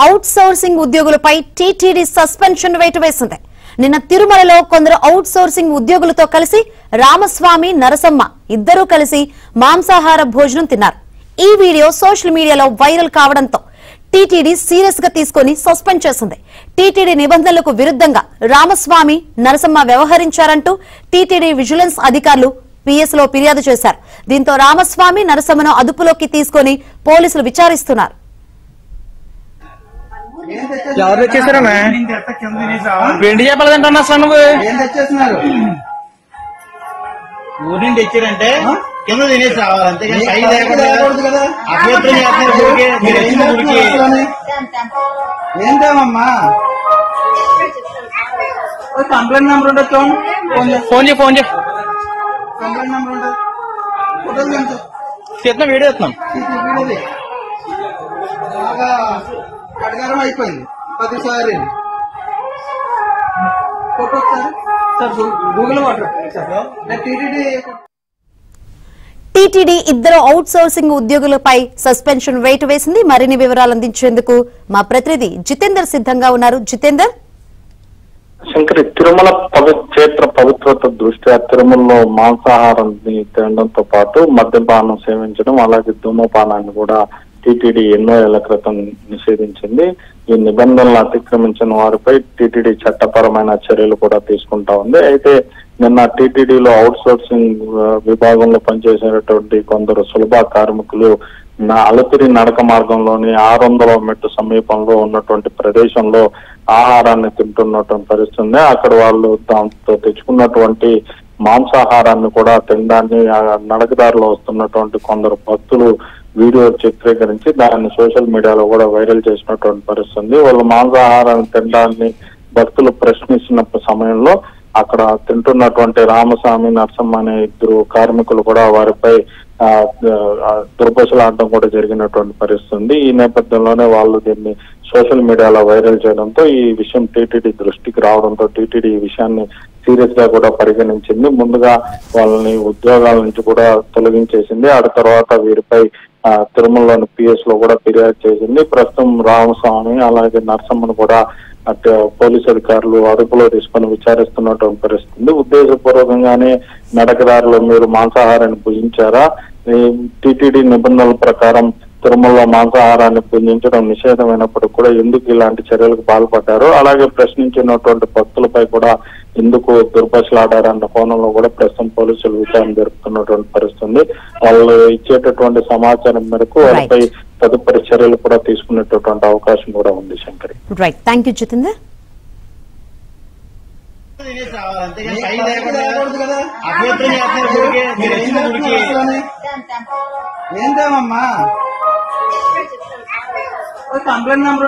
Out sourcing ఉద్యోగులపై TTD suspension వేటు వేసింది. నిన్న తిరుమలలో కొందరు అవుట్ సోర్సింగ్ ఉద్యోగులతో కలిసి రామస్వామి, నరసమ్మ ఇద్దరూ కలిసి మాంసాహార భోజనం తిన్నారు. ఈ వీడియో సోషల్ మీడియాలో వైరల్ కావడంతో టీటీడీ సీరియస్ గా తీసుకుని సస్పెండ్ చేసింది. టీటీడీ నిబంధనలకు విరుద్ధంగా రామస్వామి, నరసమ్మ వ్యవహరించారంటూ టీటీడీ విజిలెన్స్ అధికారులు పిఎస్ లో ఫిర్యాదు చేశారు. దీంతో రామస్వామి, నరసమ్మను అదుపులోకి తీసుకుని పోలీసులు విచారిస్తున్నారు. ఎవరు తెచ్చేసారమ్మా? వెండి చెప్పలేదంటున్నా అసలు నువ్వు ఏం తెచ్చేస్తున్నారు? ఊరి నుండి తెచ్చారంటే కింద తినేసి రావాలి, అంతేగాని పై తేకూడదు కదా. అభ్యంతరం చేస్తున్నారు ఊరికి. మీరు వచ్చిన ఊరికి ఏంటమ్మా? కంప్లైంట్ నెంబర్ ఉంటుంది, ఫోన్ చేయి, ఫోన్ చేయి. కంప్లైంట్ నెంబర్ ఉంటుంది, ఫోటోలు తీస్తున్నాం, వీడియో తీస్తున్నాం. బాగా అడగారం అయిపోయింది ప్రతిసారి. ఫోటో సార్ గూగుల్ టీటీడీ ఇద్దరు అవుట్ సోర్సింగ్ ఉద్యోగులపై సస్పెన్షన్ వేటు వేసింది. మరిన్ని వివరాలు అందించేందుకు మా ప్రతినిధి జితేందర్ సిద్ధంగా ఉన్నారు. జితేందర్, శంకరి, తిరుమల క్షేత్ర పవిత్రత దృష్ట్యా తిరుమలలో మాంసాహారాన్ని తినడంతో పాటు మద్యపానం సేవించడం, అలాగే ధూమపానాన్ని కూడా టీటీడీ ఎన్నో ఏళ్ల క్రితం నిషేధించింది. ఈ నిబంధనలు అతిక్రమించిన వారిపై టీటీడీ చట్టపరమైన చర్యలు కూడా తీసుకుంటా ఉంది. అయితే నిన్న టీటీడీలో అవుట్ సోర్సింగ్ విభాగంలో పనిచేసేటటువంటి కొందరు సులభ కార్మికులు అలపిరి నడక మార్గంలోని 600వ మెట్టు సమీపంలో ఉన్నటువంటి ప్రదేశంలో ఆహారాన్ని తింటున్నటువంటి పరిస్థితుంది. అక్కడ వాళ్ళు దాంతో తెచ్చుకున్నటువంటి మాంసాహారాన్ని కూడా తినడాన్ని నడకదారిలో వస్తున్నటువంటి కొందరు భక్తులు వీడియో చిత్రీకరించి దాన్ని సోషల్ మీడియాలో కూడా వైరల్ చేసినటువంటి పరిస్థితుంది. వాళ్ళు మాంసాహారాన్ని తినడాన్ని భక్తులు ప్రశ్నిస్తున్న సమయంలో అక్కడ తింటున్నటువంటి రామస్వామి, నరసమ్మ అనే ఇద్దరు కార్మికులు కూడా వారిపై దుర్భాషలాడడం కూడా జరిగినటువంటి పరిస్థితుంది. ఈ నేపథ్యంలోనే వాళ్ళు దీన్ని సోషల్ మీడియాలో వైరల్ చేయడంతో ఈ విషయం టీటీడీ దృష్టికి రావడంతో టీటీడీ ఈ విషయాన్ని సీరియస్ గా కూడా పరిగణించింది. ముందుగా వాళ్ళని ఉద్యోగాల నుంచి కూడా తొలగించేసింది. ఆ తర్వాత వీరిపై తిరుమలలోని పిఎస్ లో కూడా ఫిర్యాదు చేసింది. ప్రస్తుతం రామస్వామి అలాగే నరసమ్మను కూడా అటు పోలీసు అధికారులు అదుపులో తీసుకుని విచారిస్తున్నటువంటి పరిస్థితి. ఉద్దేశపూర్వకంగానే నడకదారిలో మీరు మాంసాహారాన్ని భుజించారా? టీటీడీ నిబంధనల ప్రకారం తిరుమలలో మాంసాహారాన్ని భుజించడం నిషేధమైనప్పుడు కూడా ఎందుకు ఇలాంటి చర్యలకు పాల్పడ్డారు? అలాగే ప్రశ్నించినటువంటి భక్తులపై కూడా ఎందుకు దుర్భాషలాడారన్న కోణంలో కూడా ప్రస్తుతం పోలీసులు విచారణ జరుపుతున్నటువంటి పరిస్థితుంది. వాళ్ళు ఇచ్చేటటువంటి సమాచారం మేరకు వారిపై తదుపరి చర్యలు కూడా తీసుకునేటటువంటి అవకాశం కూడా ఉంది. Shankari, right, thank you Jitender. ఏంటమ్మా? Complaint number